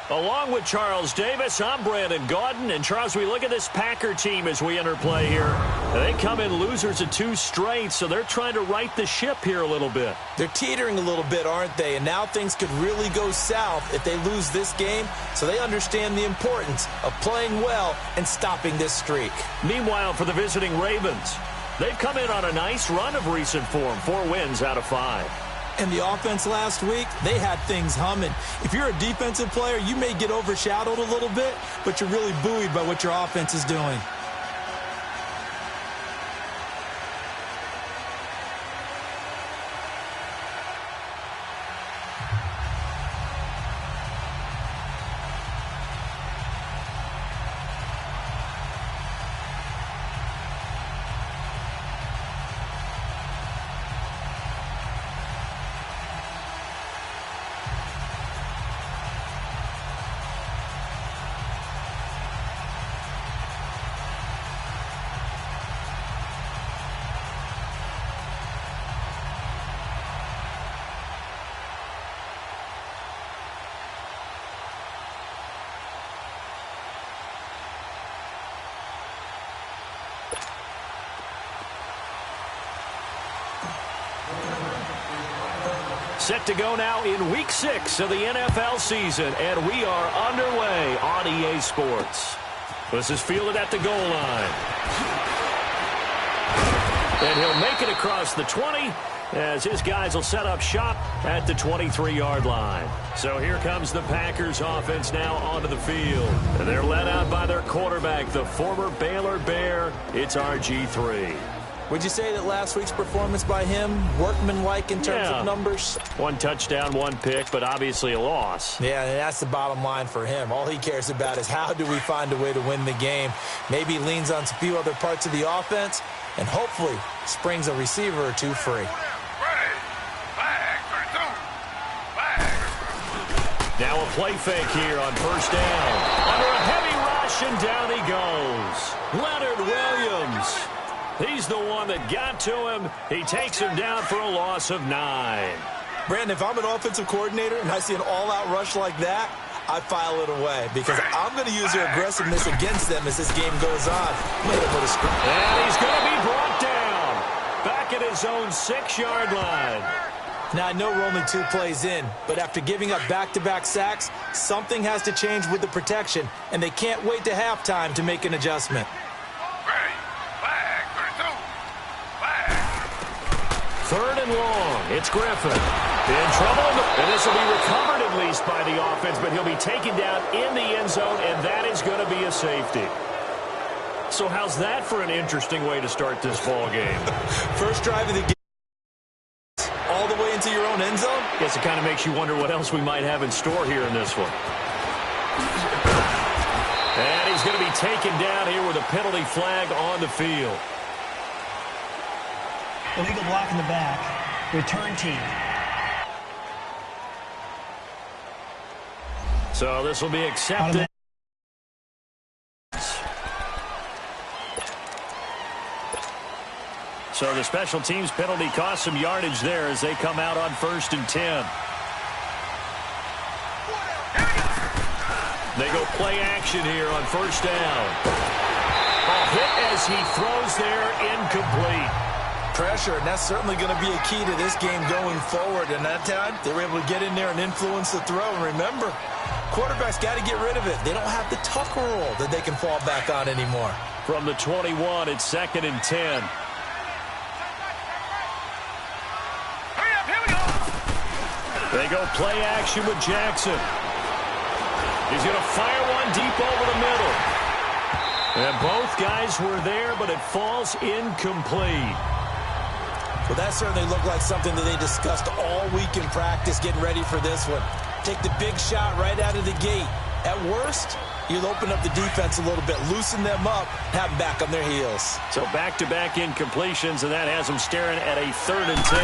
Along with Charles Davis, I'm Brandon Gaudin. And, Charles, we look at this Packer team as we enter play here. They come in losers of 2 straight, so they're trying to right the ship here a little bit. They're teetering a little bit, aren't they? And now things could really go south if they lose this game, so they understand the importance of playing well and stopping this streak. Meanwhile, for the visiting Ravens, they've come in on a nice run of recent form, 4 wins out of 5. And the offense last week, they had things humming. If you're a defensive player, you may get overshadowed a little bit, but you're really buoyed by what your offense is doing. Set to go now in Week 6 of the NFL season, and we are underway on EA Sports. This is fielded at the goal line. And he'll make it across the 20 as his guys will set up shop at the 23-yard line. So here comes the Packers offense now onto the field. And they're led out by their quarterback, the former Baylor Bear. It's RG3. Would you say that last week's performance by him, workmanlike in terms of numbers? 1 touchdown, 1 pick, but obviously a loss. Yeah, and that's the bottom line for him. All he cares about is how do we find a way to win the game. Maybe leans on a few other parts of the offense, and hopefully springs a receiver or 2 free. Now a play fake here on first down. Under a heavy rush, and down he goes. Leonard Williams. He's the one that got to him. He takes him down for a loss of 9. Brandon, if I'm an offensive coordinator and I see an all-out rush like that, I file it away because I'm going to use their aggressiveness against them as this game goes on. And he's going to be brought down. Back at his own 6-yard line. Now, I know we're only 2 plays in, but after giving up back-to-back sacks, something has to change with the protection, and they can't wait to halftime to make an adjustment. Third and long. It's Griffin. In trouble. And this will be recovered at least by the offense, but he'll be taken down in the end zone, and that is going to be a safety. So how's that for an interesting way to start this ball game? First drive of the game, all the way into your own end zone? Guess it kind of makes you wonder what else we might have in store here in this one. And he's going to be taken down here with a penalty flag on the field. Illegal block in the back. Return team. So this will be accepted. So the special teams penalty cost some yardage there as they come out on 1st and 10. They go play action here on 1st down. A hit as he throws there, incomplete. Pressure, and that's certainly going to be a key to this game going forward. And that time, they were able to get in there and influence the throw. And remember, quarterbacks got to get rid of it. They don't have the Tucker rule that they can fall back on anymore. From the 21, it's 2nd and 10. They go play action with Jackson. He's going to fire one deep over the middle. And both guys were there, but it falls incomplete. Well, that certainly looked like something that they discussed all week in practice, getting ready for this one. Take the big shot right out of the gate. At worst, you'll open up the defense a little bit, loosen them up, have them back on their heels. So back-to-back incompletions, and that has them staring at a 3rd and 10.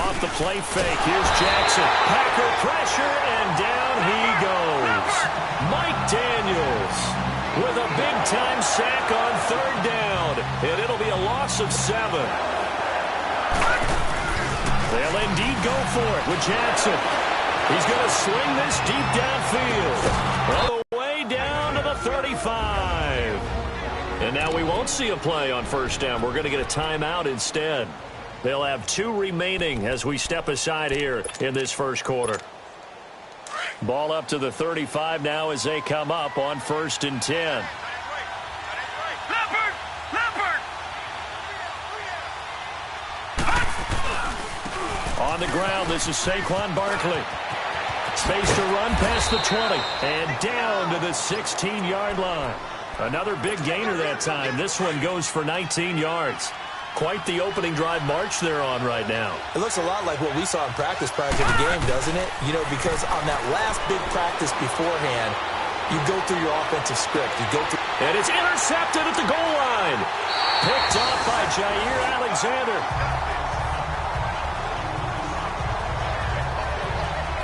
Off the play fake, here's Jackson. Packer pressure, and down he goes. Mike Daniels with a big-time sack on 3rd down, and it'll be a loss of 7. They'll indeed go for it with Jackson. He's going to swing this deep downfield. All the way down to the 35. And now we won't see a play on first down. We're going to get a timeout instead. They'll have 2 remaining as we step aside here in this first quarter. Ball up to the 35 now as they come up on 1st and 10. On the ground, this is Saquon Barkley. Space to run past the 20 and down to the 16-yard line. Another big gainer that time. This one goes for 19 yards. Quite the opening drive march they're on right now. It looks a lot like what we saw in practice prior to the game, doesn't it? You know, because on that last big practice beforehand, you go through your offensive script. You go through, and it's intercepted at the goal line. Picked off by Jair Alexander.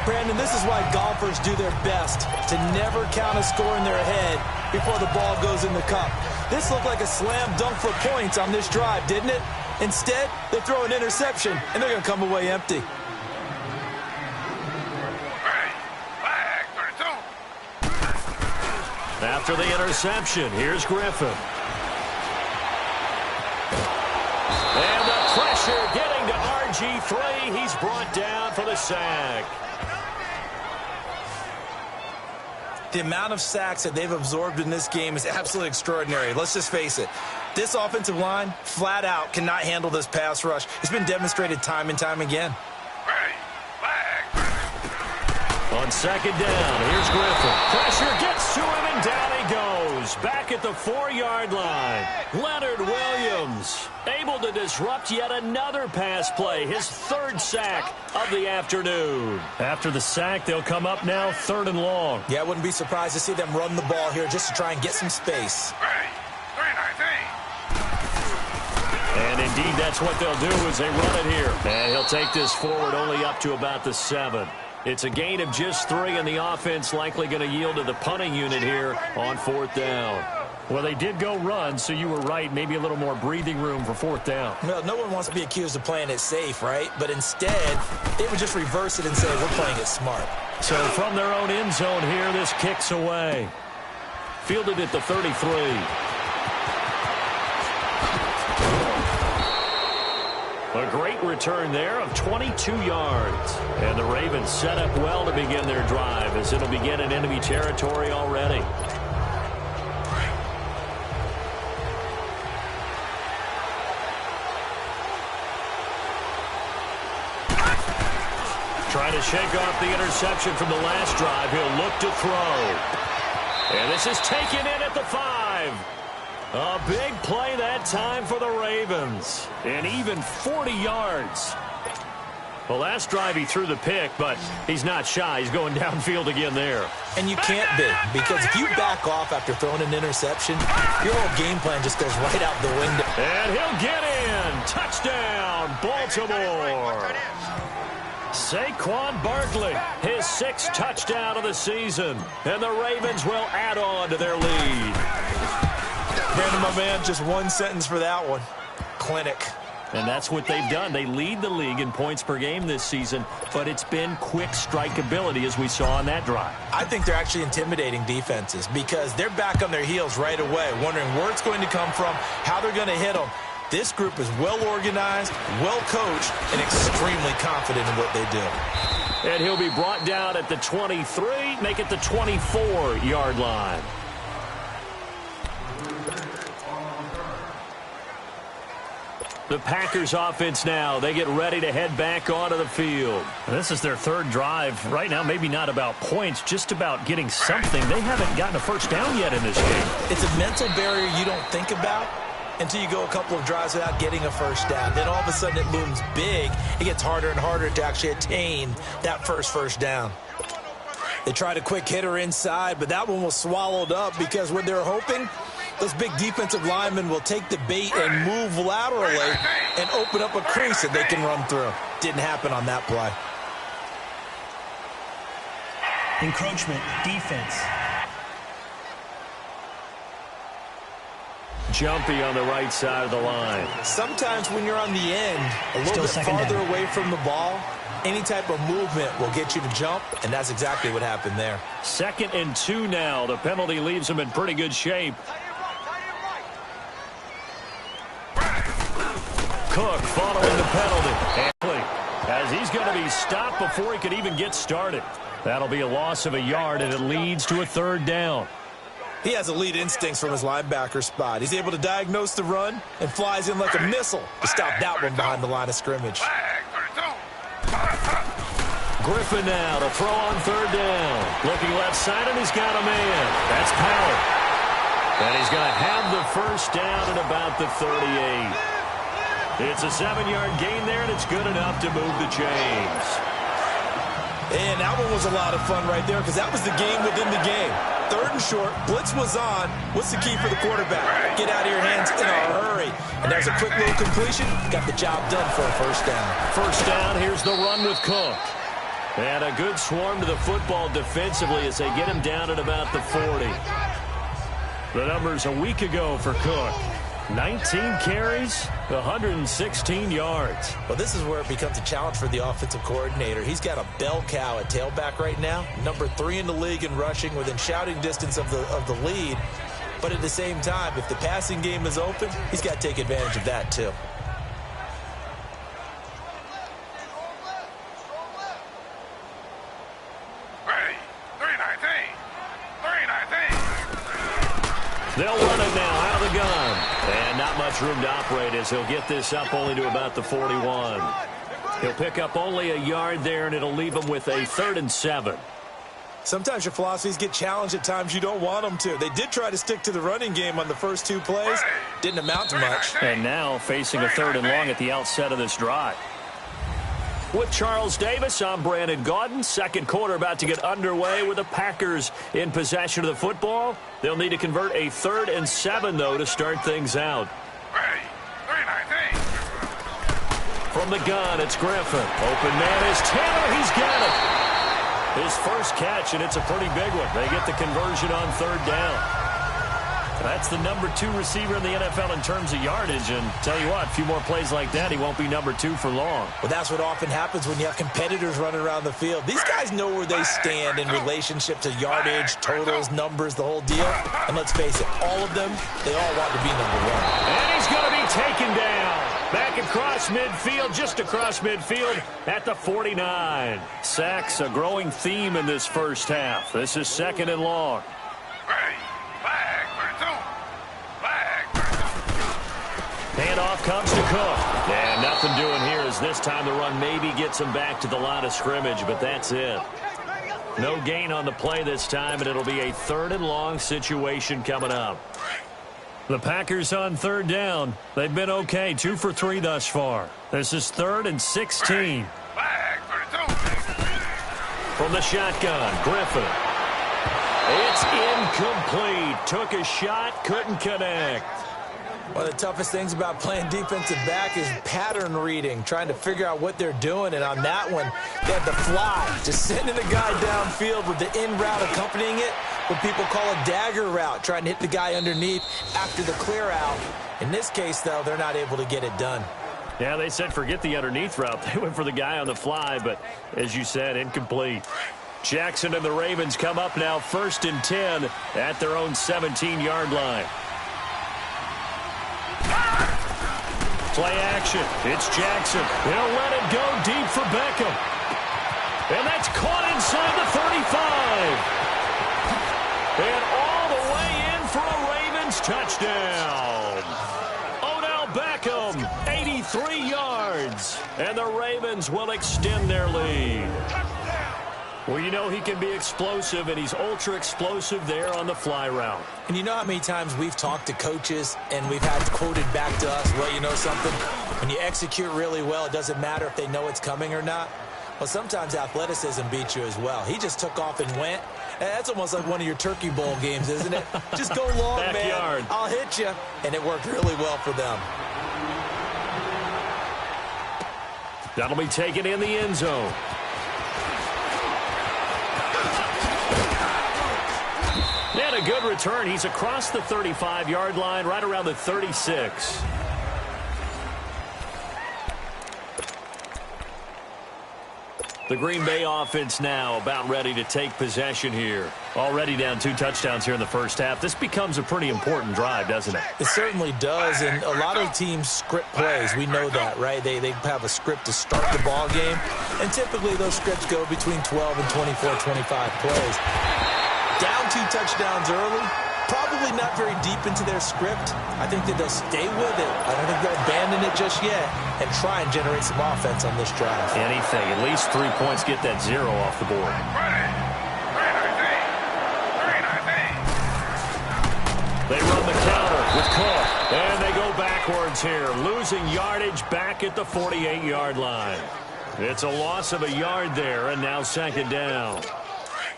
Brandon, this is why golfers do their best to never count a score in their head before the ball goes in the cup. This looked like a slam dunk for points on this drive, didn't it? Instead, they throw an interception, and they're going to come away empty. After the interception, here's Griffin. And the pressure getting to RG3. He's brought down for the sack. The amount of sacks that they've absorbed in this game is absolutely extraordinary. Let's just face it. This offensive line, flat out, cannot handle this pass rush. It's been demonstrated time and time again. On 2nd down, here's Griffin. Pressure gets to him, and down he goes. Back at the 4-yard line. Leonard Williams able to disrupt yet another pass play. His 3rd sack of the afternoon. After the sack, they'll come up now 3rd and long. Yeah, I wouldn't be surprised to see them run the ball here just to try and get some space. And indeed, that's what they'll do as they run it here. And he'll take this forward only up to about the 7. It's a gain of just 3, and the offense likely going to yield to the punting unit here on 4th down. Well, they did go run, so you were right. Maybe a little more breathing room for 4th down. Well, no one wants to be accused of playing it safe, right? But instead, they would just reverse it and say, we're playing it smart. So from their own end zone here, this kicks away. Fielded at the 33. A great return there of 22 yards. And the Ravens set up well to begin their drive as it'll begin in enemy territory already. Trying to shake off the interception from the last drive. He'll look to throw. And this is taken in at the 5. A big play that time for the Ravens. And even 40 yards. The last drive he threw the pick, but he's not shy. He's going downfield again there. And you can't be, because if you back off after throwing an interception, your whole game plan just goes right out the window. And he'll get in. Touchdown, Baltimore. Saquon Barkley, his 6th touchdown of the season. And the Ravens will add on to their lead. Brandon, my man, just one sentence for that one. Clinic. And that's what they've done. They lead the league in points per game this season, but it's been quick strikeability as we saw on that drive. I think they're actually intimidating defenses because they're back on their heels right away, wondering where it's going to come from, how they're going to hit them. This group is well organized, well coached, and extremely confident in what they do. And he'll be brought down at the 23, make it the 24-yard line. The Packers offense now, they get ready to head back onto the field. This is their 3rd drive. Right now, maybe not about points, just about getting something. They haven't gotten a first down yet in this game. It's a mental barrier you don't think about until you go a couple of drives without getting a first down. Then all of a sudden it looms big. It gets harder and harder to actually attain that first down. They tried a quick hitter inside, but that one was swallowed up because what they're hoping, those big defensive linemen will take the bait and move laterally and open up a crease that they can run through. Didn't happen on that play. Encroachment, defense. Jumpy on the right side of the line. Sometimes when you're on the end, a little bit farther away from the ball, Any type of movement will get you to jump, and that's exactly what happened there. 2nd and 2 now. The penalty leaves him in pretty good shape. Cook following the penalty. As he's going to be stopped before he could even get started. That'll be a loss of a yard, and it leads to a 3rd down. He has elite instincts from his linebacker spot. He's able to diagnose the run and flies in like a missile to stop that one behind the line of scrimmage. Griffin now to throw on 3rd down. Looking left side, and he's got a man. That's Powell. And he's going to have the 1st down at about the 38. It's a 7-yard gain there, and it's good enough to move the chains. And that one was a lot of fun right there because that was the game within the game. 3rd and short, blitz was on. What's the key for the quarterback? Get out of your hands in a hurry. And there's a quick little completion. Got the job done for a 1st down. 1st down, here's the run with Cook. And a good swarm to the football defensively as they get him down at about the 40. The numbers a week ago for Cook. 19 carries, 116 yards. Well, this is where it becomes a challenge for the offensive coordinator. He's got a bell cow at tailback right now, number 3 in the league in rushing, within shouting distance of the lead. But at the same time, if the passing game is open, he's got to take advantage of that too. They'll run it now out of the gun. And not much room to operate as he'll get this up only to about the 41. He'll pick up only a yard there, and it'll leave him with a 3rd and 7. Sometimes your philosophies get challenged at times you don't want them to. They did try to stick to the running game on the first 2 plays. Didn't amount to much. And now facing a 3rd and long at the outset of this drive. With Charles Davis, I'm Brandon Gaudin. 2nd quarter about to get underway with the Packers in possession of the football. They'll need to convert a 3rd and 7, though, to start things out. From the gun, it's Griffin. Open man is Taylor. He's got it. His first catch, and it's a pretty big one. They get the conversion on 3rd down. That's the number 2 receiver in the NFL in terms of yardage. And tell you what, a few more plays like that, he won't be number 2 for long. Well, that's what often happens when you have competitors running around the field. These guys know where they stand in relationship to yardage, totals, numbers, the whole deal. And let's face it, all of them, they all want to be number 1. And he's going to be taken down. Back across midfield, just across midfield at the 49. Sacks, a growing theme in this first half. This is 2nd and long. Handoff comes to Cook. And nothing doing here as this time the run maybe gets him back to the line of scrimmage, but that's it. No gain on the play this time, and it'll be a 3rd and long situation coming up. The Packers on 3rd down. They've been okay, 2 for 3 thus far. This is 3rd and 16. From the shotgun, Griffin. It's incomplete. Took a shot, couldn't connect. One of the toughest things about playing defensive back is pattern reading, trying to figure out what they're doing. And on that one, they had the fly, just sending the guy downfield with the in route accompanying it, what people call a dagger route, trying to hit the guy underneath after the clear out. In this case, though, they're not able to get it done. Yeah, they said forget the underneath route. They went for the guy on the fly, but as you said, incomplete. Jackson and the Ravens come up now 1st and 10 at their own 17-yard line. Play action. It's Jackson. He'll let it go deep for Beckham. And that's caught inside the 35. And all the way in for a Ravens touchdown. Odell Beckham, 83 yards. And the Ravens will extend their lead. Well, you know he can be explosive, and he's ultra-explosive there on the fly route. And you know how many times we've talked to coaches and we've had quoted back to us, well, you know something? When you execute really well, it doesn't matter if they know it's coming or not. Well, sometimes athleticism beats you as well. He just took off and went. And that's almost like one of your Turkey Bowl games, isn't it? Just go long, Backyard. man. I'll hit you. And it worked really well for them. That'll be taken in the end zone. And a good return. He's across the 35-yard line, right around the 36. The Green Bay offense now about ready to take possession here. Already down 2 touchdowns here in the first half. This becomes a pretty important drive, doesn't it? It certainly does, and a lot of teams script plays. We know that, right? They have a script to start the ball game, and typically those scripts go between 12 and 24, 25 plays. Down 2 touchdowns early, probably not very deep into their script. I think that they'll stay with it. I don't think they'll abandon it just yet and try and generate some offense on this drive. Anything. At least 3 points, get that 0 off the board. They run the counter with Cook, and they go backwards here, losing yardage back at the 48-yard line. It's a loss of a yard there, and now 2nd down.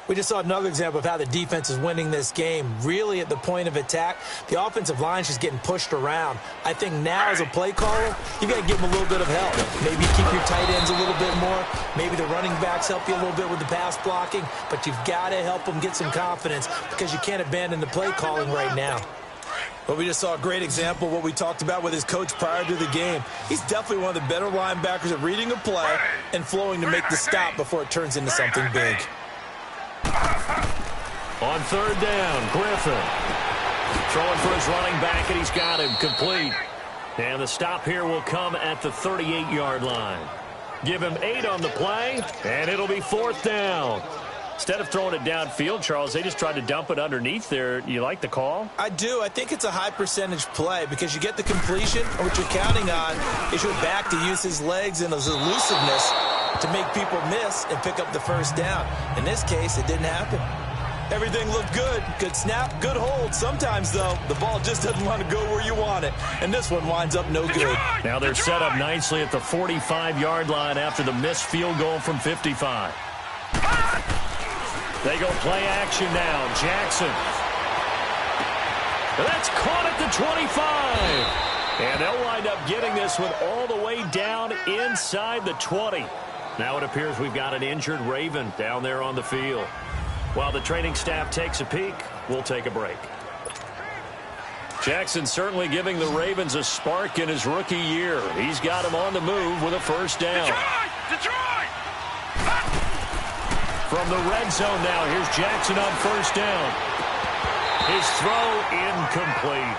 We just saw another example of how the defense is winning this game. Really at the point of attack, the offensive line is just getting pushed around. I think now as a play caller, you got to give them a little bit of help. Maybe keep your tight ends a little bit more. Maybe the running backs help you a little bit with the pass blocking. But you've got to help them get some confidence because you can't abandon the play calling right now. Well, we just saw a great example of what we talked about with his coach prior to the game. He's definitely one of the better linebackers at reading a play and flowing to make the stop before it turns into something big. On 3rd down, Griffin throwing for his running back, and he's got him complete. And the stop here will come at the 38-yard line. Give him 8 on the play, and it'll be 4th down. Instead of throwing it downfield, Charles, they just tried to dump it underneath there. You like the call? I do. I think it's a high percentage play because you get the completion, and what you're counting on is your back to use his legs and his elusiveness to make people miss and pick up the 1st down. In this case, it didn't happen. Everything looked good. Good snap, good hold. Sometimes, though, the ball just doesn't want to go where you want it, and this one winds up no good. Now they're set up nicely at the 45-yard line after the missed field goal from 55. They go play action now. Jackson. That's caught at the 25. And they'll wind up getting this one all the way down inside the 20. Now it appears we've got an injured Raven down there on the field. While the training staff takes a peek, we'll take a break. Jackson certainly giving the Ravens a spark in his rookie year. He's got him on the move with a 1st down. Detroit! From the red zone now, here's Jackson on 1st down. His throw incomplete.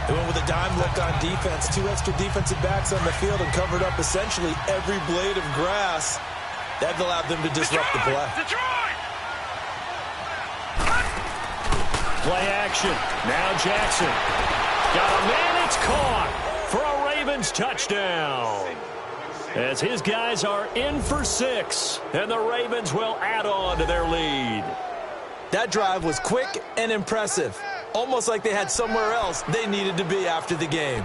They went with a dime look on defense. 2 extra defensive backs on the field and covered up essentially every blade of grass. That allowed them to disrupt the play. Play action. Now Jackson. Got a man. It's caught for a Ravens touchdown. As his guys are in for 6, and the Ravens will add on to their lead. That drive was quick and impressive. Almost like they had somewhere else they needed to be after the game.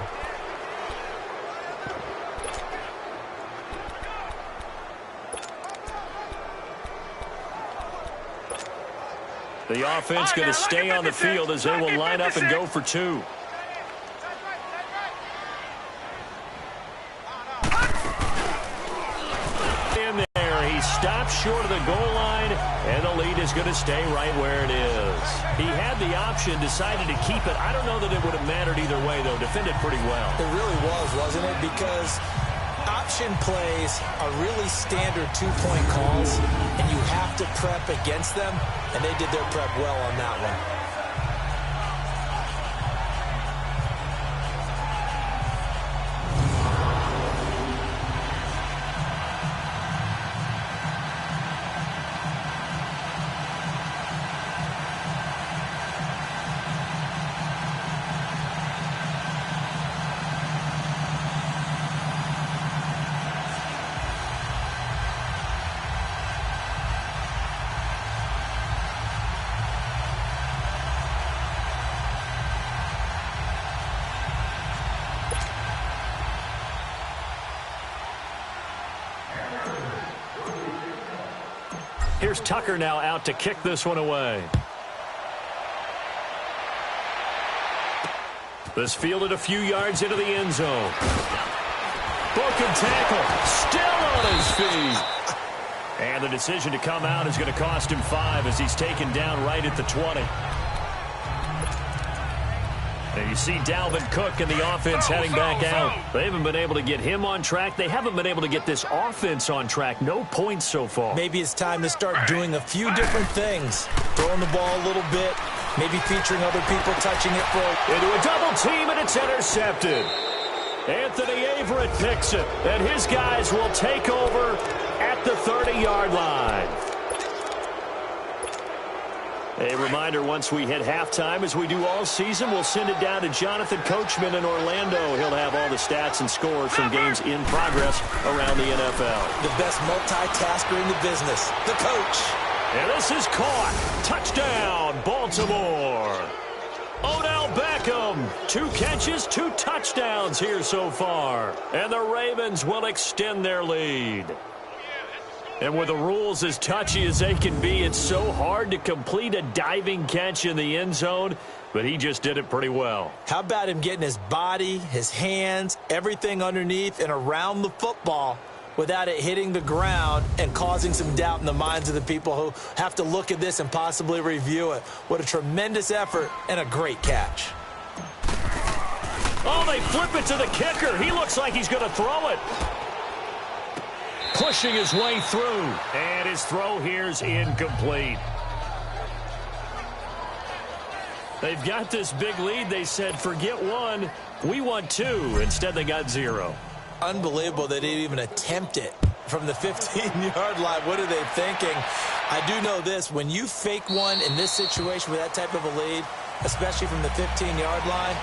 The offense going to stay on the field as they will line up and go for 2. In there, he stops short of the goal line, and the lead is going to stay right where it is. He had the option, decided to keep it. I don't know that it would have mattered either way, though. Defended pretty well. It really was, wasn't it? Because option plays are really standard 2-point calls, and you have to prep against them, and they did their prep well on that one. Here's Tucker now out to kick this one away. This fielded a few yards into the end zone. Broken tackle, still on his feet. And the decision to come out is going to cost him 5 as he's taken down right at the 20. And you see Dalvin Cook and the offense heading back out. They haven't been able to get him on track. They haven't been able to get this offense on track. No points so far. Maybe it's time to start doing a few different things. Throwing the ball a little bit, maybe featuring other people touching it for into a double team, and it's intercepted. Anthony Averett picks it, and his guys will take over at the 30-yard line. A reminder, once we hit halftime, as we do all season, we'll send it down to Jonathan Coachman in Orlando. He'll have all the stats and scores from games in progress around the NFL. The best multitasker in the business, the coach. And this is caught. Touchdown, Baltimore. Odell Beckham, 2 catches, 2 touchdowns here so far. And the Ravens will extend their lead. And with the rules as touchy as they can be, it's so hard to complete a diving catch in the end zone, but he just did it pretty well. How about him getting his body, his hands, everything underneath and around the football without it hitting the ground and causing some doubt in the minds of the people who have to look at this and possibly review it. What a tremendous effort and a great catch. Oh, they flip it to the kicker. He looks like he's going to throw it. Pushing his way through, and his throw here's incomplete. They've got this big lead. They said, forget 1, we want 2. Instead, they got 0. Unbelievable they didn't even attempt it from the 15-yard line. What are they thinking? I do know this. When you fake one in this situation with that type of a lead, especially from the 15-yard line,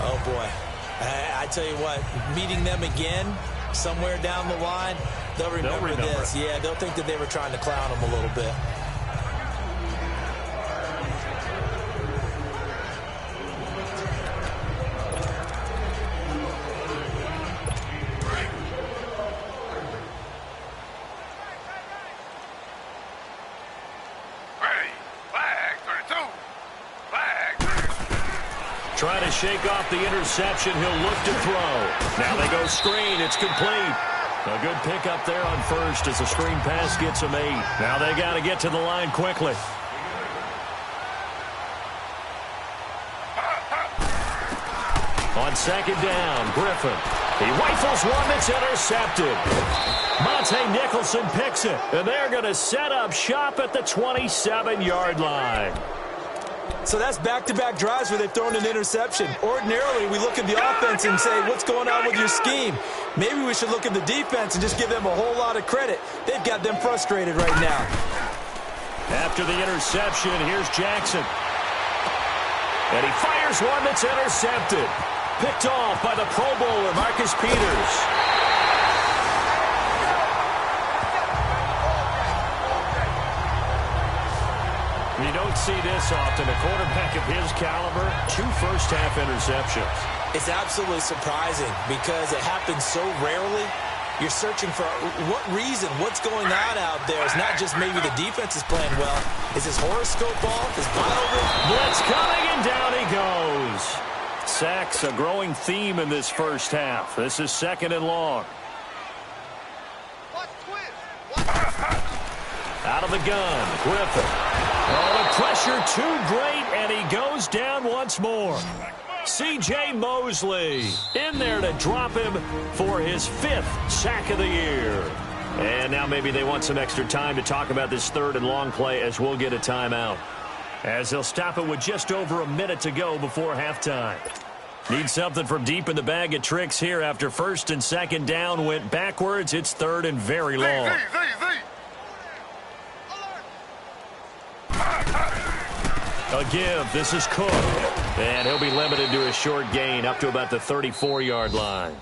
oh, boy. I tell you what, meeting them again somewhere down the line, they'll remember this. Yeah, they'll think that they were trying to clown them a little bit. Trying to shake off the interception. He'll look to throw. Now they go screen. It's complete. A good pickup there on first as the screen pass gets him 8. Now they got to get to the line quickly. On second down, Griffin. He rifles one that's intercepted. Monte Nicholson picks it, and they're going to set up shop at the 27-yard line. So that's back-to-back drives where they've thrown an interception. Ordinarily, we look at the offense and say, what's going on with your scheme? Maybe we should look at the defense and just give them a whole lot of credit. They've got them frustrated right now. After the interception, here's Jackson. And he fires one that's intercepted. Picked off by the Pro Bowler, Marcus Peters. You don't see this often. A quarterback of his caliber, 2 first-half interceptions. It's absolutely surprising because it happens so rarely. You're searching for what reason, what's going on out there. It's not just maybe the defense is playing well. Is his horoscope off? Is blitz coming, and down he goes. Sacks, a growing theme in this first half. This is 2nd and long. Out of the gun, Griffin. Oh, the pressure too great, and he goes down once more. C.J. Mosley in there to drop him for his 5th sack of the year. And now maybe they want some extra time to talk about this 3rd and long play as we'll get a timeout. As they'll stop it with just over a minute to go before halftime. Need something from deep in the bag of tricks here after 1st and 2nd down went backwards. It's 3rd and very long. A give. This is Cook. And he'll be limited to a short gain up to about the 34-yard line.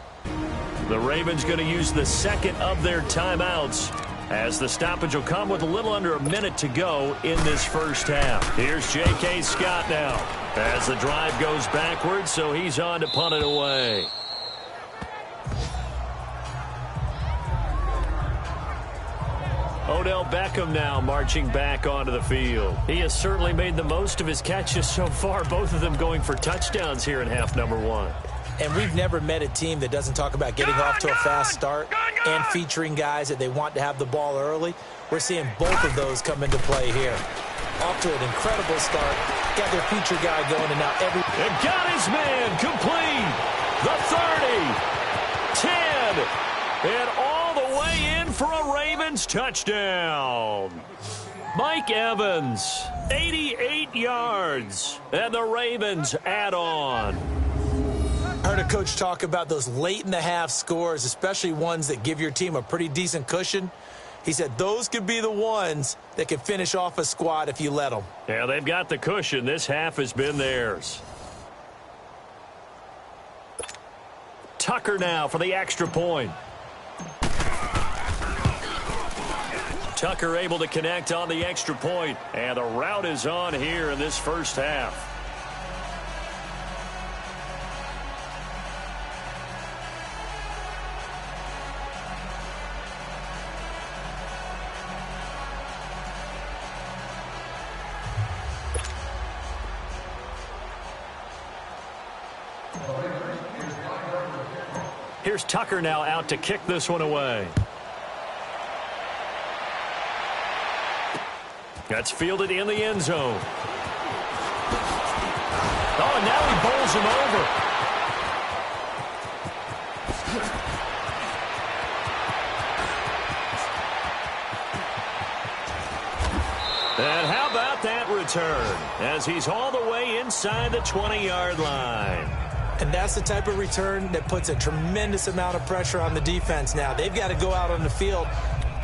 The Ravens going to use the 2nd of their timeouts as the stoppage will come with a little under a minute to go in this first half. Here's J.K. Scott now as the drive goes backwards, so he's on to punt it away. Odell Beckham now marching back onto the field. He has certainly made the most of his catches so far, both of them going for touchdowns here in half number 1. And we've never met a team that doesn't talk about getting off to a fast start and featuring guys that they want to have the ball early. We're seeing both of those come into play here. Off to an incredible start. got their feature guy going, and now And got his man complete. The 30, 10, and all the way in for a Ravens touchdown. Mike Evans, 88 yards, and the Ravens add on. I heard a coach talk about those late-in-the-half scores, especially ones that give your team a pretty decent cushion. He said those could be the ones that can finish off a squad if you let them. Yeah, they've got the cushion. This half has been theirs. Tucker now for the extra point. Tucker able to connect on the extra point, and the route is on here in this first half. Here's Tucker now out to kick this one away. That's fielded in the end zone. Oh, and now he bowls him over. And how about that return as he's all the way inside the 20-yard line. And that's the type of return that puts a tremendous amount of pressure on the defense now. They've got to go out on the field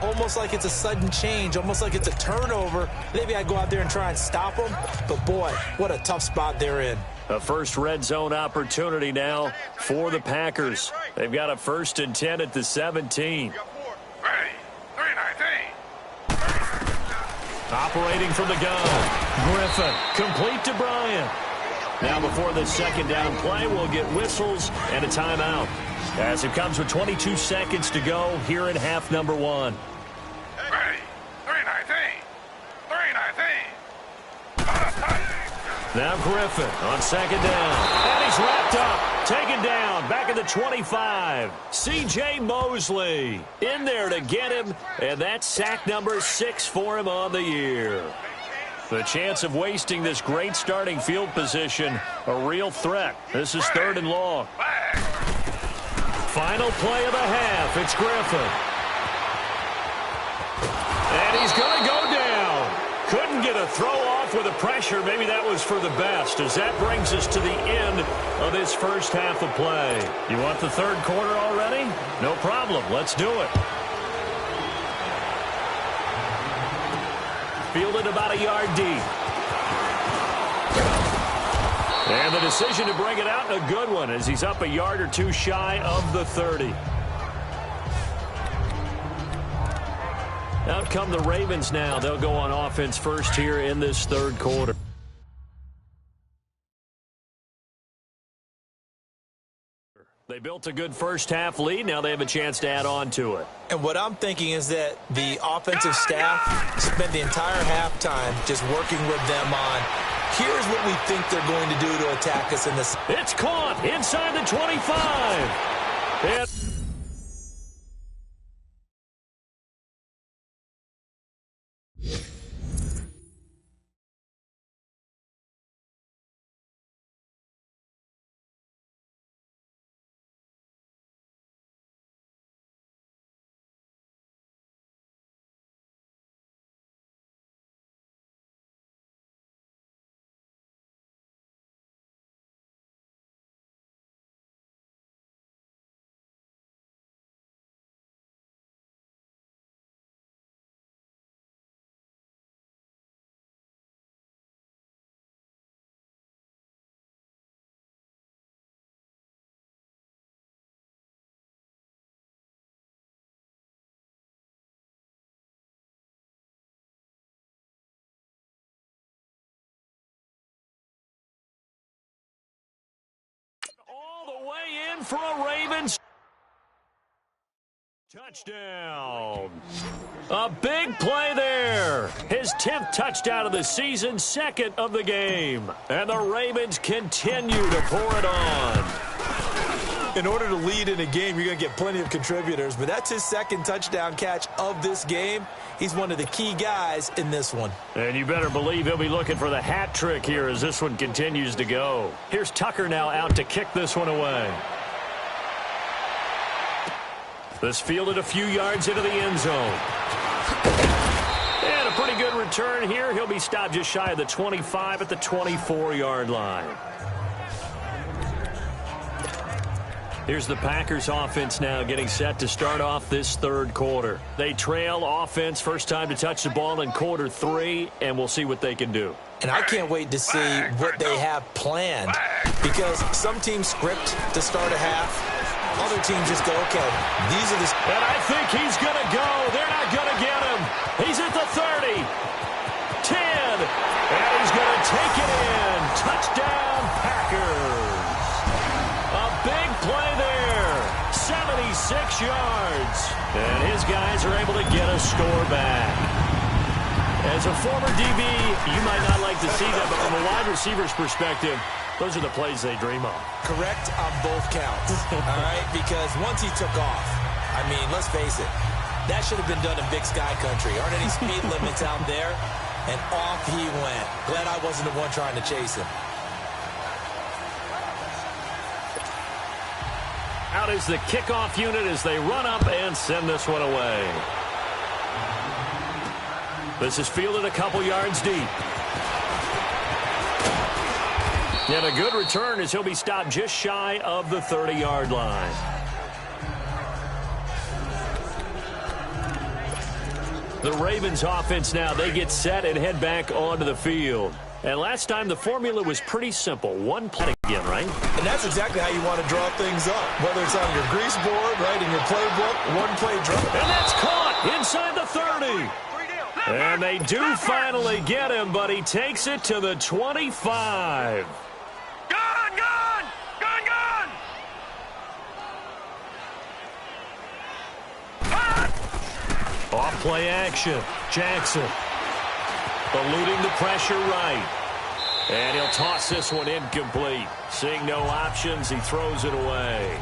almost like it's a sudden change, almost like it's a turnover. They've got to go out there and try and stop them. But, boy, what a tough spot they're in. A first red zone opportunity now for the Packers. They've got a 1st and 10 at the 17. Operating from the gun. Griffin, complete to Bryant. Now before the second down play, we'll get whistles and a timeout, as it comes with 22 seconds to go here in half number 1. Now Griffin on second down. And he's wrapped up. Taken down. Back at the 25. C.J. Mosley in there to get him. And that's sack number 6 for him on the year. The chance of wasting this great starting field position, a real threat. This is 3rd and long. Final play of the half. It's Griffin. And he's going to go down. Couldn't get a throw off with the pressure. Maybe that was for the best, as that brings us to the end of this first half of play. You want the third quarter already? No problem. Let's do it. Fielded about a yard deep. And the decision to bring it out, a good one, as he's up a yard or two shy of the 30. Out come the Ravens now. They'll go on offense first here in this third quarter. They built a good first half lead. Now they have a chance to add on to it. And what I'm thinking is that the offensive staff spent the entire halftime just working with them on, here's what we think they're going to do to attack us in this. It's caught inside the 25. And all the way in for a Ravens touchdown. A big play there. His 10th touchdown of the season, 2nd of the game. And the Ravens continue to pour it on. In order to lead in a game, you're going to get plenty of contributors, but that's his second touchdown catch of this game. He's one of the key guys in this one. And you better believe he'll be looking for the hat trick here as this one continues to go. Here's Tucker now out to kick this one away. This fielded a few yards into the end zone. And a pretty good return here. He'll be stopped just shy of the 25 at the 24-yard line. Here's the Packers offense now getting set to start off this third quarter. They trail offense, first time to touch the ball in quarter 3, and we'll see what they can do. And I can't wait to see what they have planned, because some teams script to start a half. Other teams just go, okay, these are the... And I think he's going to go. They're not going to get him. He's at the 30, 10, and he's going to take it in. Touchdown, Packers. A big play there, 76 yards. And his guys are able to get a score back. As a former DB, you might not like to see that, but from a wide receiver's perspective, those are the plays they dream of. Correct on both counts, all right? Because once he took off, I mean, let's face it, that should have been done in Big Sky Country. Aren't any speed limits out there? And off he went. Glad I wasn't the one trying to chase him. Out is the kickoff unit as they run up and send this one away. This is fielded a couple yards deep. And a good return as he'll be stopped just shy of the 30-yard line. The Ravens offense now, they get set and head back onto the field. And last time the formula was pretty simple. One play again, right? And that's exactly how you want to draw things up. Whether it's on your grease board, right, in your playbook, one play draw. And that's caught inside the 30. And they do finally get him, but he takes it to the 25. Off play action. Jackson eluding the pressure right. And he'll toss this one incomplete. Seeing no options, he throws it away.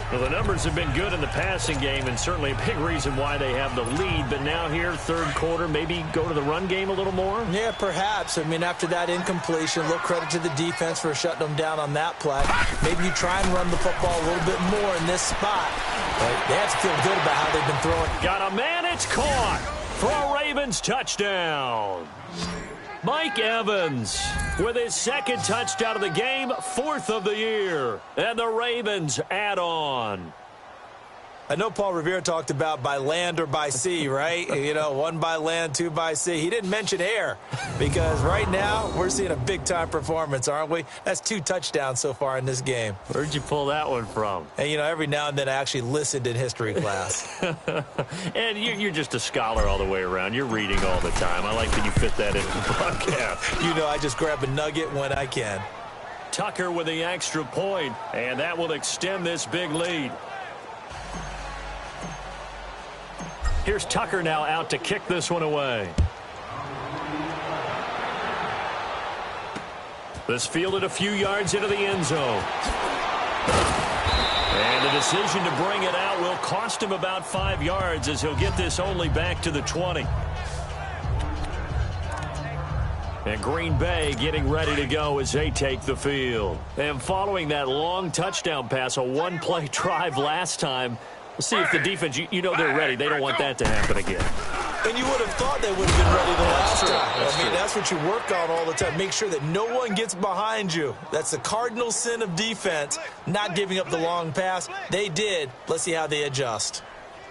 Well, the numbers have been good in the passing game, and certainly a big reason why they have the lead. But now here, third quarter, maybe go to the run game a little more? Yeah, perhaps. I mean, after that incompletion, a little credit to the defense for shutting them down on that play. Maybe you try and run the football a little bit more in this spot. But they have to feel good about how they've been throwing. Got a man, it's caught for a Ravens touchdown. Mike Evans with his second touchdown of the game, 4th of the year. And the Ravens add on. I know Paul Revere talked about by land or by sea, right? You know, 1 by land, 2 by sea. He didn't mention air because right now we're seeing a big-time performance, aren't we? That's 2 touchdowns so far in this game. Where'd you pull that one from? And, you know, every now and then I actually listened in history class. And you're just a scholar all the way around. You're reading all the time. I like that you fit that into the broadcast. You know, I just grab a nugget when I can. Tucker with the extra point, and that will extend this big lead. Here's Tucker now out to kick this one away. This fielded a few yards into the end zone. And the decision to bring it out will cost him about 5 yards as he'll get this only back to the 20. And Green Bay getting ready to go as they take the field. And following that long touchdown pass, a one-play drive last time, we'll see if the defense, you know they're ready. They don't want that to happen again. And you would have thought they would have been ready the last time. That's what you work on all the time. Make sure that no one gets behind you. That's the cardinal sin of defense, not giving up the long pass. They did. Let's see how they adjust.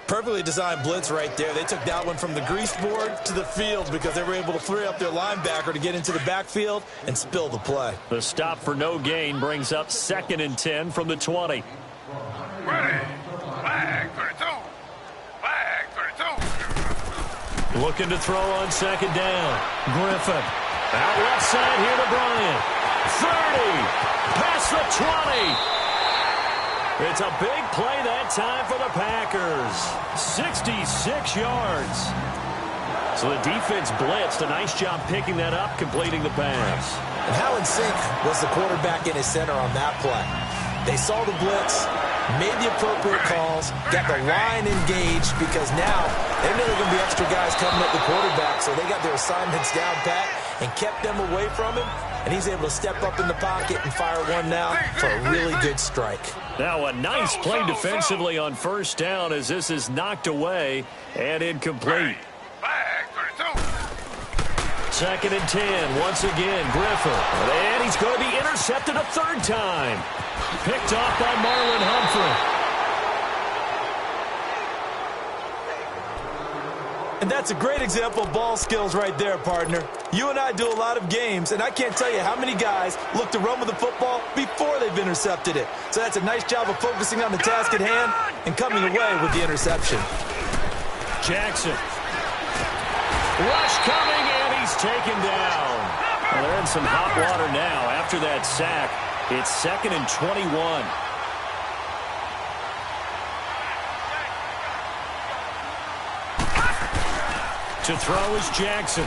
Perfectly designed blitz right there. They took that one from the grease board to the field because they were able to free up their linebacker to get into the backfield and spill the play. The stop for no gain brings up 2nd and 10 from the 20. Ready. Flag 32. Flag 32. Looking to throw on 2nd down. Griffin. Out left side here to Bryant. 30. Past the 20. It's a big play that time for the Packers. 66 yards. So the defense blitzed. A nice job picking that up, completing the pass. And how in sync was the quarterback in his center on that play? They saw the blitz. made the appropriate calls, got the line engaged, because now they know there are going to be extra guys coming at the quarterback, so they got their assignments down pat and kept them away from him, and he's able to step up in the pocket and fire one now for a really good strike. Now a nice play defensively on first down as this is knocked away and incomplete. Second and 10, once again, Griffin. And he's going to be intercepted a third time. Picked off by Marlon Humphrey. And that's a great example of ball skills right there, partner. You and I do a lot of games, and I can't tell you how many guys look to run with the football before they've intercepted it. So that's a nice job of focusing on the task at hand and coming away with the interception. Jackson. Rush coming, and he's taken down. Well, they're in some hot water now after that sack. It's 2nd and 21. To throw is Jackson.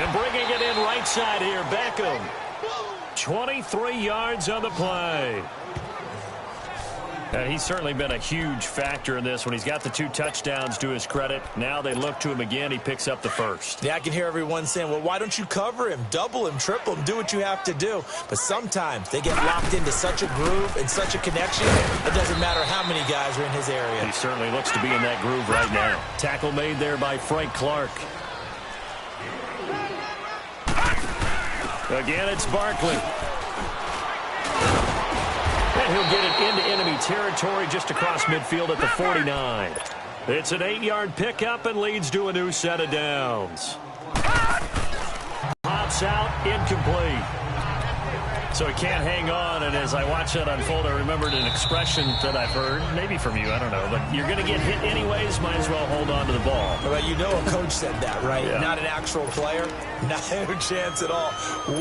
And bringing it in right side here, Beckham. 23 yards on the play. And he's certainly been a huge factor in this when he's got the 2 touchdowns to his credit. Now they look to him again. He picks up the first. Yeah, I can hear everyone saying, well, why don't you cover him, double him, triple him, do what you have to do. But sometimes they get locked into such a groove and such a connection, it doesn't matter how many guys are in his area. He certainly looks to be in that groove right now. Tackle made there by Frank Clark. Again, it's Barkley. And he'll get it into enemy territory just across midfield at the 49. It's an 8-yard pickup and leads to a new set of downs. Pops out, incomplete. So he can't hang on, and as I watch that unfold, I remembered an expression that I've heard, maybe from you, I don't know, but you're going to get hit anyways, might as well hold on to the ball. Well, you know a coach said that, right? Yeah. Not an actual player. No chance at all.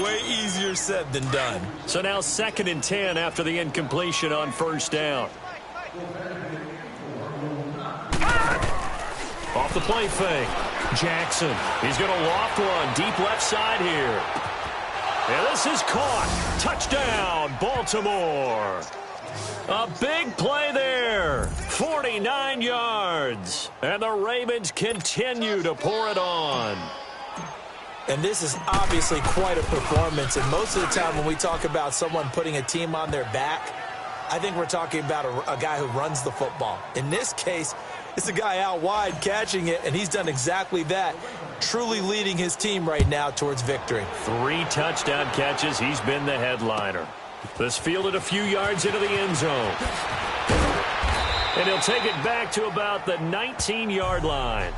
Way easier said than done. So now 2nd and 10 after the incompletion on first down. Off the play fake. Jackson. He's going to loft one deep left side here. And this is caught. Touchdown, Baltimore. A big play there. 49 yards. And the Ravens continue to pour it on. And this is obviously quite a performance. And most of the time when we talk about someone putting a team on their back, I think we're talking about a guy who runs the football. In this case, it's a guy out wide catching it, and he's done exactly that, truly leading his team right now towards victory. 3 touchdown catches. He's been the headliner. This fielded a few yards into the end zone. And he'll take it back to about the 19-yard line.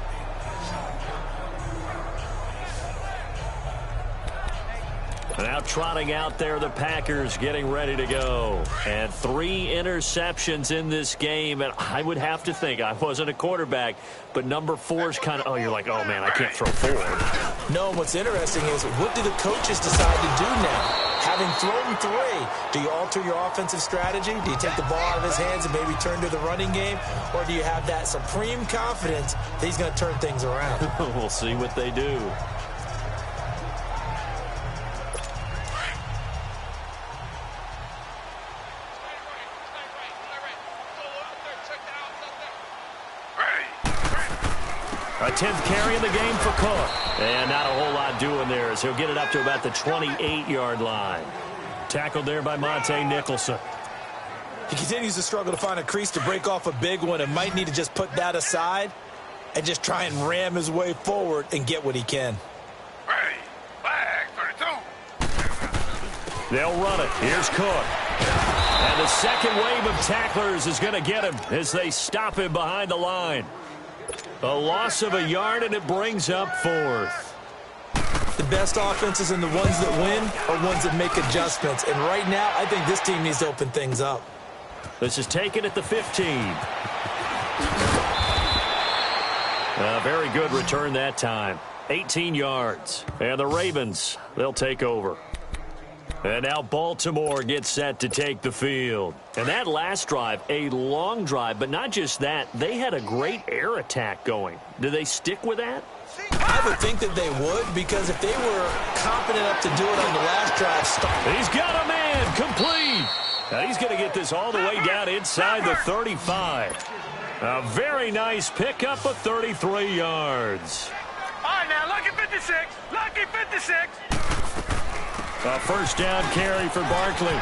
Now trotting out there, the Packers getting ready to go. And 3 interceptions in this game. And I would have to think, I wasn't a quarterback, but number 4 is kind of, oh, you're like, oh, man, I can't throw 4. No, what's interesting is, what do the coaches decide to do now? Having thrown 3, do you alter your offensive strategy? Do you take the ball out of his hands and maybe turn to the running game? Or do you have that supreme confidence that he's going to turn things around? We'll see what they do. A 10th carry in the game for Cook. And not a whole lot doing there as he'll get it up to about the 28-yard line. Tackled there by Monte Nicholson. He continues to struggle to find a crease to break off a big one and might need to just put that aside and just try and ram his way forward and get what he can. Ready, flag, 32. They'll run it. Here's Cook. And the second wave of tacklers is going to get him as they stop him behind the line. A loss of a yard, and it brings up 4th. The best offenses and the ones that win are ones that make adjustments. And right now, I think this team needs to open things up. This is taken at the 15. A very good return that time. 18 yards. And the Ravens, they'll take over. And now Baltimore gets set to take the field. And that last drive, a long drive, but not just that. They had a great air attack going. Do they stick with that? I would think that they would, because if they were confident enough to do it on the last drive. He's got a man complete. Now he's going to get this all the way down inside the 35. A very nice pickup of 33 yards. All right, now, lucky 56. Lucky 56. A first down carry for Barkley.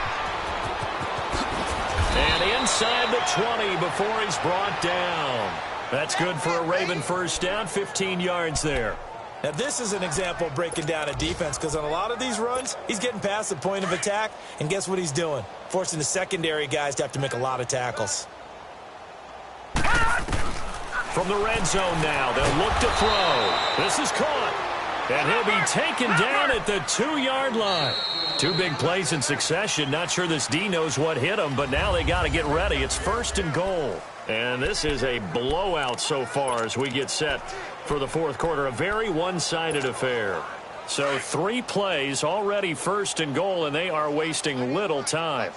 And inside the 20 before he's brought down. That's good for a Raven first down, 15 yards there. Now, this is an example of breaking down a defense, because on a lot of these runs, he's getting past the point of attack, and guess what he's doing? Forcing the secondary guys to have to make a lot of tackles. From the red zone now, they'll look to throw. This is caught, and he'll be taken down at the 2-yard line. Two big plays in succession. Not sure this D knows what hit him, but now they got to get ready. It's 1st and goal. And this is a blowout so far as we get set for the fourth quarter. A very one-sided affair. So 3 plays already 1st and goal, and they are wasting little time.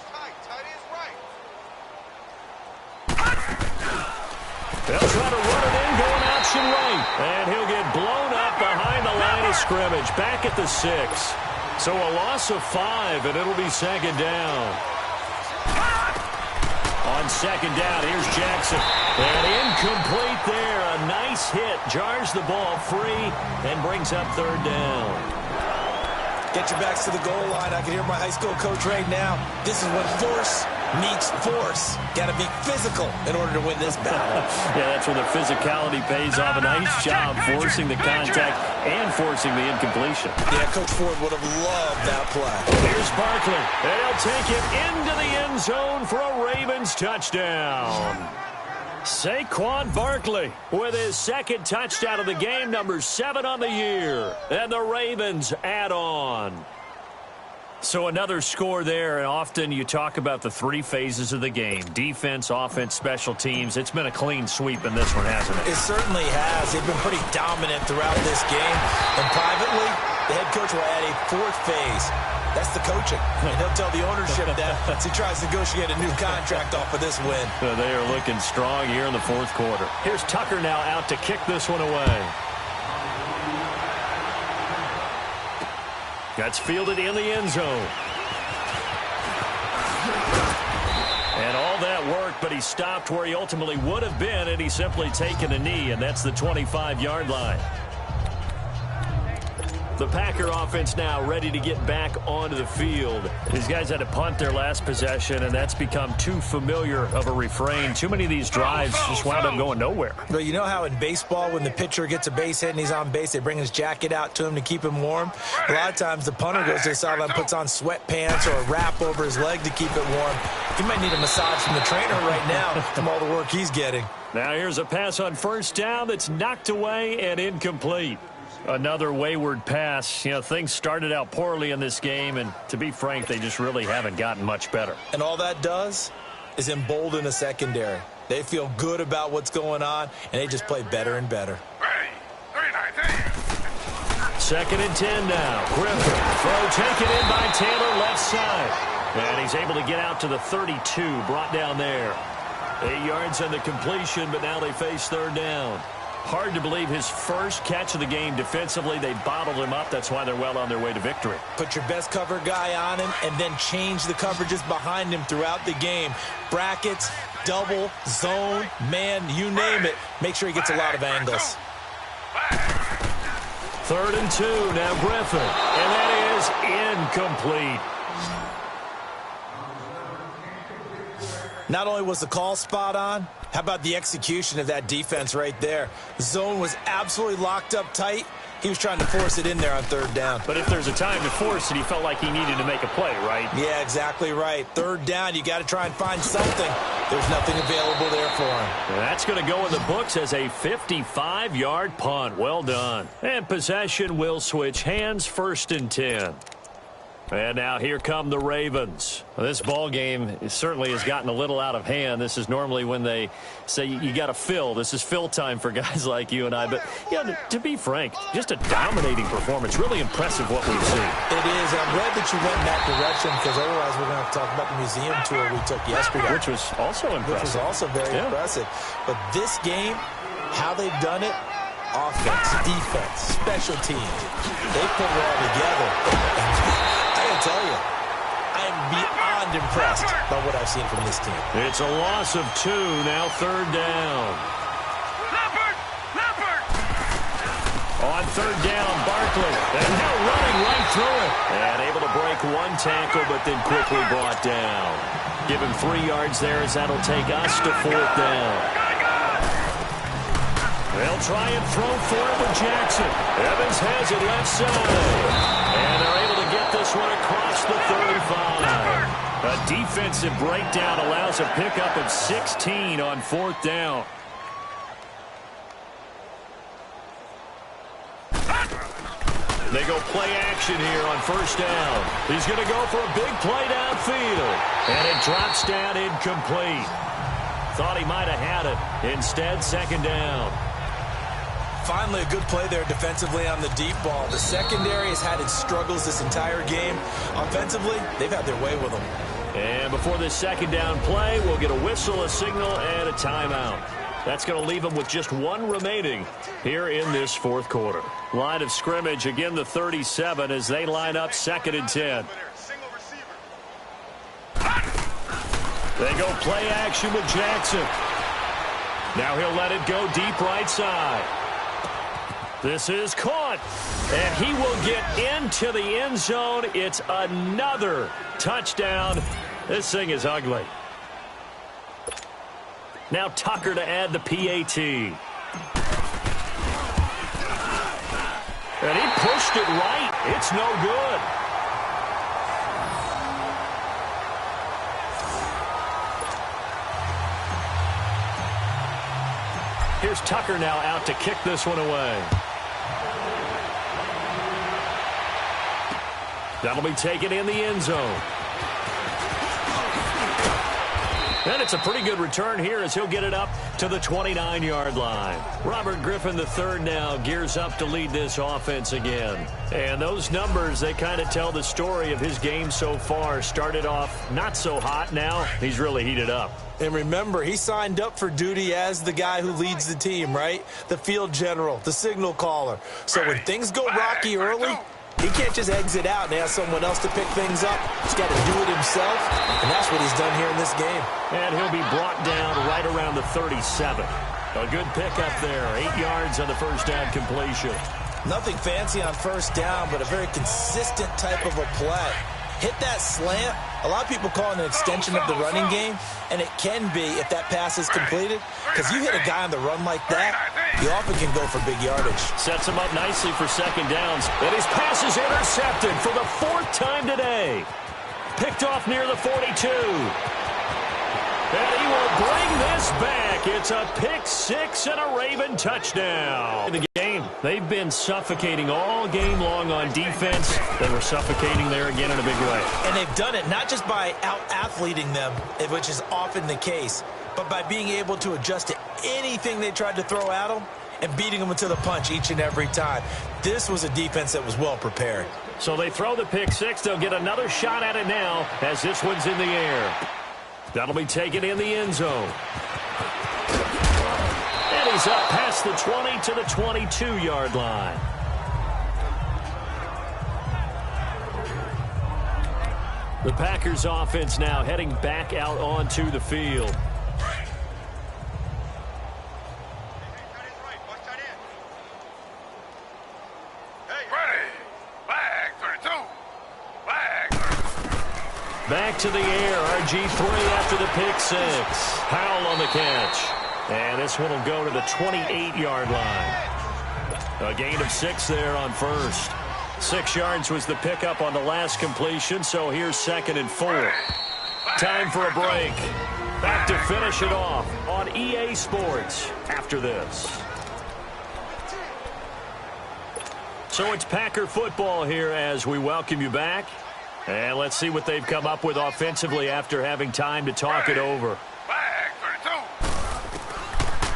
They'll try to run it in, going option right. And he'll get blown up behind the line of scrimmage, back at the 6. So a loss of 5, and it'll be 2nd down. On 2nd down, here's Jackson. And incomplete there. A nice hit. Jars the ball free and brings up 3rd down. Get your backs to the goal line. I can hear my high school coach right now. This is when force meets force. Got to be physical in order to win this battle. Yeah, that's when the physicality pays off. A nice job forcing the contact and forcing the incompletion. Yeah, Coach Ford would have loved that play. Here's Barkley, and he'll take it into the end zone for a Ravens touchdown. Saquon Barkley with his 2nd touchdown of the game, number 7 on the year. And the Ravens add on. So another score there, and often you talk about the 3 phases of the game. Defense, offense, special teams. It's been a clean sweep in this one, hasn't it? It certainly has. They've been pretty dominant throughout this game. And privately, the head coach will add a 4th phase. That's the coaching. And he'll tell the ownership that as he tries to negotiate a new contract off of this win. So they are looking strong here in the 4th quarter. Here's Tucker now out to kick this one away. That's fielded in the end zone. And all that work, but he stopped where he ultimately would have been, and he's simply taken a knee, and that's the 25-yard line. The Packer offense now ready to get back onto the field. These guys had to punt their last possession, and that's become too familiar of a refrain. Too many of these drives just wound up going nowhere. But you know how in baseball, when the pitcher gets a base hit and he's on base, they bring his jacket out to him to keep him warm? A lot of times the punter goes to the sideline, puts on sweatpants or a wrap over his leg to keep it warm. He might need a massage from the trainer right now from all the work he's getting. Now here's a pass on 1st down that's knocked away and incomplete. Another wayward pass. You know, things started out poorly in this game, and to be frank, they just really haven't gotten much better. And all that does is embolden the secondary. They feel good about what's going on, and they just play better and better. Ready. 2nd and 10 now. Griffin. Throw taken in by Taylor, left side. And he's able to get out to the 32, brought down there. 8 yards on the completion, but now they face 3rd down. Hard to believe his first catch of the game defensively. They bottled him up. That's why they're well on their way to victory. Put your best cover guy on him and then change the coverages behind him throughout the game. Brackets, double, zone, man, you name it. Make sure he gets a lot of angles. 3rd and 2. Now Griffin. And that is incomplete. Not only was the call spot on, how about the execution of that defense right there? The zone was absolutely locked up tight. He was trying to force it in there on 3rd down. But if there's a time to force it, he felt like he needed to make a play, right? Yeah, exactly right. 3rd down, you got to try and find something. There's nothing available there for him. And that's going to go in the books as a 55-yard punt. Well done. And possession will switch hands, 1st and 10. And now here come the Ravens. Well, this ball game certainly has gotten a little out of hand. This is normally when they say you got to fill. This is fill time for guys like you and I. But, to be frank, just a dominating performance. Really impressive what we've seen. It is. I'm glad that you went in that direction because otherwise we're going to have to talk about the museum tour we took yesterday. Which was also impressive. Which was also very impressive. But this game, how they've done it, offense, defense, special teams, they put it all together. I gotta tell you, I am beyond impressed by what I've seen from this team. It's a loss of 2, now 3rd down. On 3rd down, Barkley, and now running right through it. And able to break 1 tackle, but then quickly brought down. Give him 3 yards there as that'll take us to 4th down. They'll try and throw for it with Jackson. Evans has it left side. And they're able to get this one across the 35. A defensive breakdown allows a pickup of 16 on 4th down. They go play action here on 1st down. He's going to go for a big play downfield. And it drops down incomplete. Thought he might have had it. Instead, 2nd down. Finally, a good play there defensively on the deep ball. The secondary has had its struggles this entire game. Offensively, they've had their way with them. And before this 2nd down play, we'll get a whistle, a signal, and a timeout. That's going to leave them with just 1 remaining here in this 4th quarter. Line of scrimmage, again the 37 as they line up 2nd and 10. They go play action with Jackson. Now he'll let it go deep right side. This is caught, and he will get into the end zone. It's another touchdown. This thing is ugly. Now Tucker to add the PAT. And he pushed it right. It's no good. Here's Tucker now out to kick this one away. That'll be taken in the end zone. And it's a pretty good return here as he'll get it up to the 29-yard line. Robert Griffin III now gears up to lead this offense again. And those numbers, they kind of tell the story of his game so far. Started off not so hot. Now he's really heated up. And remember, he signed up for duty as the guy who leads the team, right? The field general, the signal caller. So when things go rocky early, he can't just exit out and ask someone else to pick things up. He's got to do it himself, and that's what he's done here in this game. And he'll be brought down right around the 37. A good pickup there. 8 yards on the 1st down completion. Nothing fancy on 1st down, but a very consistent type of a play. Hit that slant. A lot of people call it an extension of the running game, and it can be if that pass is completed, because you hit a guy on the run like that, you often can go for big yardage. Sets him up nicely for 2nd downs, and his pass is intercepted for the 4th time today. Picked off near the 42. And he will bring this back. It's a pick 6 and a Raven touchdown. In the game, they've been suffocating all game long on defense. They were suffocating there again in a big way. And they've done it not just by out-athleting them, which is often the case, but by being able to adjust to anything they tried to throw at them and beating them to the punch each and every time. This was a defense that was well prepared. So they throw the pick 6. They'll get another shot at it now as this one's in the air. That'll be taken in the end zone. And he's up past the 20 to the 22-yard line. The Packers offense now heading back out onto the field. Back to the air, RG3 after the pick 6. Powell on the catch. And this one will go to the 28-yard line. A gain of 6 there on 1st. 6 yards was the pickup on the last completion, so here's 2nd and 4. Time for a break. Back to finish it off on EA Sports after this. So it's Packer football here as we welcome you back. And let's see what they've come up with offensively after having time to talk it over. Flag 32.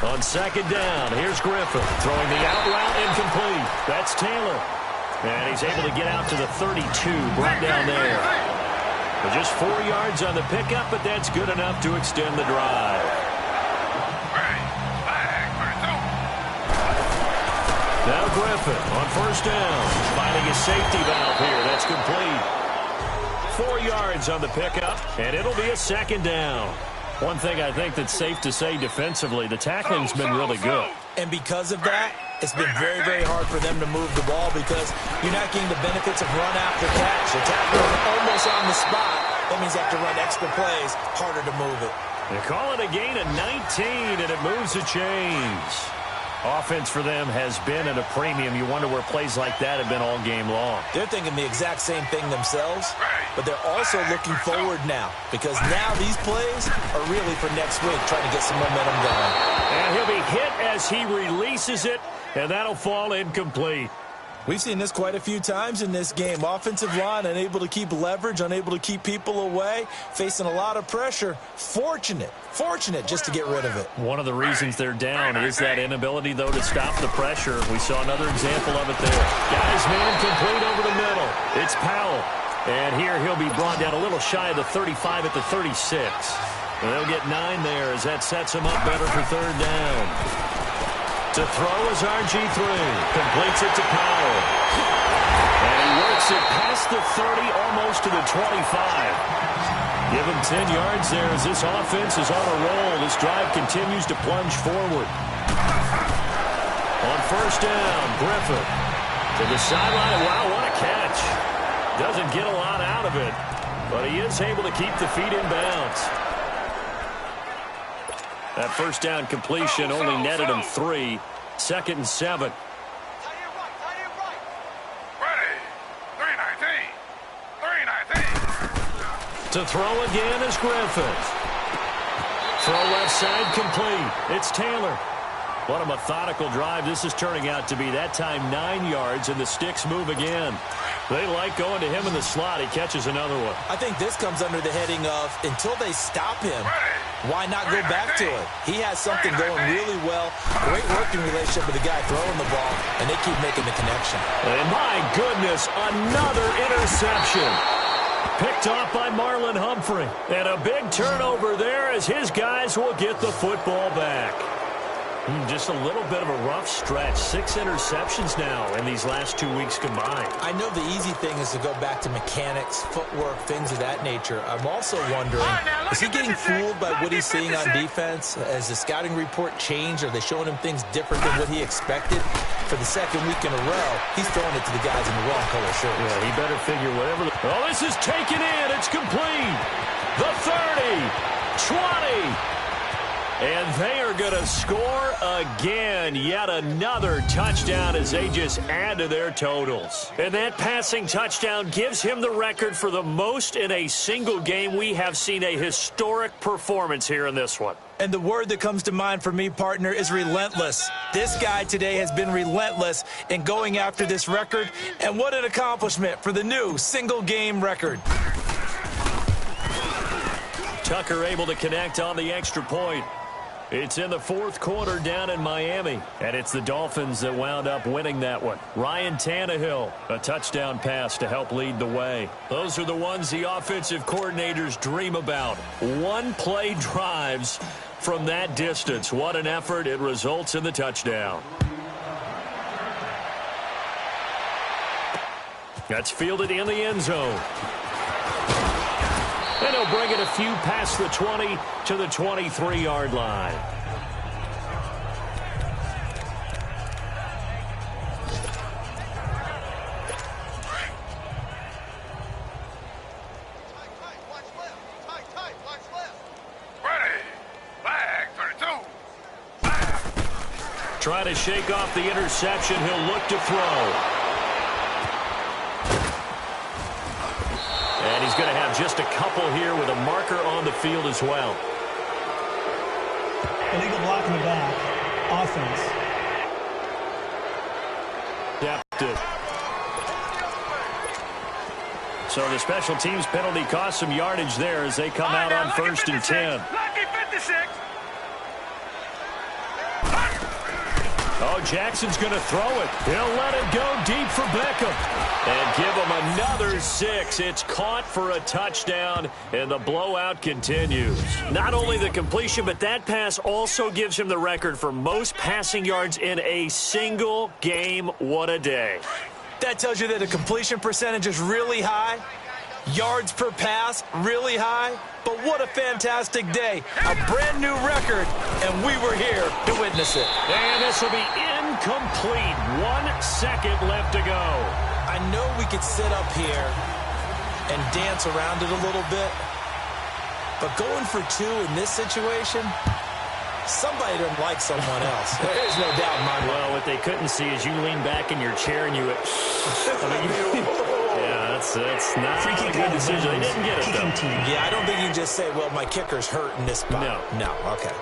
On second down, here's Griffin throwing the out route incomplete. That's Taylor. And he's able to get out to the 32, brought down there. Just 4 yards on the pickup, but that's good enough to extend the drive. Flag 32. Now Griffin on first down, finding his safety valve here. That's complete. 4 yards on the pickup, and it'll be a second down. One thing I think that's safe to say defensively, the tackling's been really good. And because of that, it's been very, very hard for them to move the ball because you're not getting the benefits of run after catch. You're tackling almost on the spot. That means you have to run extra plays, harder to move it. They call it a gain of 19, and it moves the chains. Offense for them has been at a premium. You wonder where plays like that have been all game long. They're thinking the exact same thing themselves, but they're also looking forward now because now these plays are really for next week, trying to get some momentum going. And he'll be hit as he releases it, and that'll fall incomplete. We've seen this quite a few times in this game. Offensive line unable to keep leverage, unable to keep people away, facing a lot of pressure. Fortunate just to get rid of it. One of the reasons they're down is that inability, though, to stop the pressure. We saw another example of it there. Guys, man, complete over the middle. It's Powell. And here he'll be brought down a little shy of the 35 at the 36. And they'll get 9 there as that sets him up better for third down. To throw is RG3. Completes it to Powell. And he works it past the 30, almost to the 25. Give him 10 yards there as this offense is on a roll. This drive continues to plunge forward. On first down, Griffin to the sideline. Wow, what a catch. Doesn't get a lot out of it, but he is able to keep the feet in bounds. That first down completion only netted him 3. 2nd and 7. Ready. 319. To throw again is Griffin. Throw left side complete. It's Taylor. What a methodical drive this is turning out to be. That time 9 yards, and the sticks move again. They like going to him in the slot. He catches another one. I think this comes under the heading of until they stop him, why not go back to it? He has something going really well. Great working relationship with the guy throwing the ball, and they keep making the connection. And my goodness, another interception. Picked off by Marlon Humphrey. And a big turnover there as his guys will get the football back. Just a little bit of a rough stretch. 6 interceptions now in these last 2 weeks combined. I know the easy thing is to go back to mechanics, footwork, things of that nature. I'm also wondering, is he getting fooled by what he's seeing on defense? Has the scouting report changed? Are they showing him things different than what he expected? For the second week in a row, he's throwing it to the guys in the wrong color shirts. Yeah, he better figure whatever. Oh, this is taken in. It's complete. The 30, 20. And they are going to score again. Yet another touchdown as they just add to their totals. And that passing touchdown gives him the record for the most in a single game. We have seen a historic performance here in this one. And the word that comes to mind for me, partner, is relentless. This guy today has been relentless in going after this record. And what an accomplishment for the new single-game record. Tucker able to connect on the extra point. It's in the 4th quarter down in Miami, and it's the Dolphins that wound up winning that one. Ryan Tannehill, a touchdown pass to help lead the way. Those are the ones the offensive coordinators dream about. One-play drives from that distance. What an effort. It results in the touchdown. That's fielded in the end zone. And he'll bring it a few past the 20 to the 23-yard line. Ready. Flag 32. Trying to shake off the interception. He'll look to throw. And he's going to have just a couple here with a marker on the field as well. Illegal block in the back. Offense. So the special teams penalty cost some yardage there as they come out on 1st and 10. Lucky 56. Oh, Jackson's going to throw it. He'll let it go deep for Beckham. And give him another 6. It's caught for a touchdown, and the blowout continues. Not only the completion, but that pass also gives him the record for most passing yards in a single game. What a day. That tells you that the completion percentage is really high. Yards per pass, really high. But what a fantastic day. A brand new record, and we were here to witness it. And this will be incomplete. 1 second left to go. I know we could sit up here and dance around it a little bit, but going for 2 in this situation, somebody doesn't like someone else. There's no doubt in my mind. Well, what they couldn't see is you lean back in your chair and you... yeah, that's not a good decision. They didn't get it, though. Yeah, I don't think you can just say, well, my kicker's hurt in this spot. No. No, okay.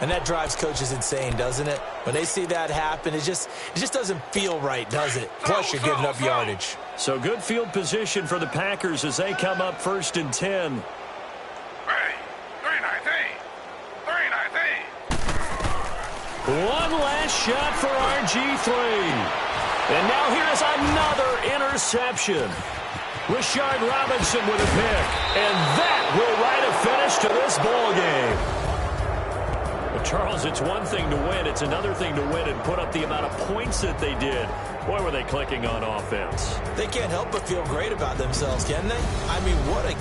And that drives coaches insane, doesn't it? When they see that happen, it just doesn't feel right, does it? Plus, you're giving up yardage. So good field position for the Packers as they come up 1st and 10. Ready. 319. 319. One last shot for RG3. And now here's another interception. Rashard Robinson with a pick. And that will write a finish to this ball game. Well, Charles, it's one thing to win. It's another thing to win and put up the amount of points that they did. Boy, were they clicking on offense. They can't help but feel great about themselves, can they? I mean, what a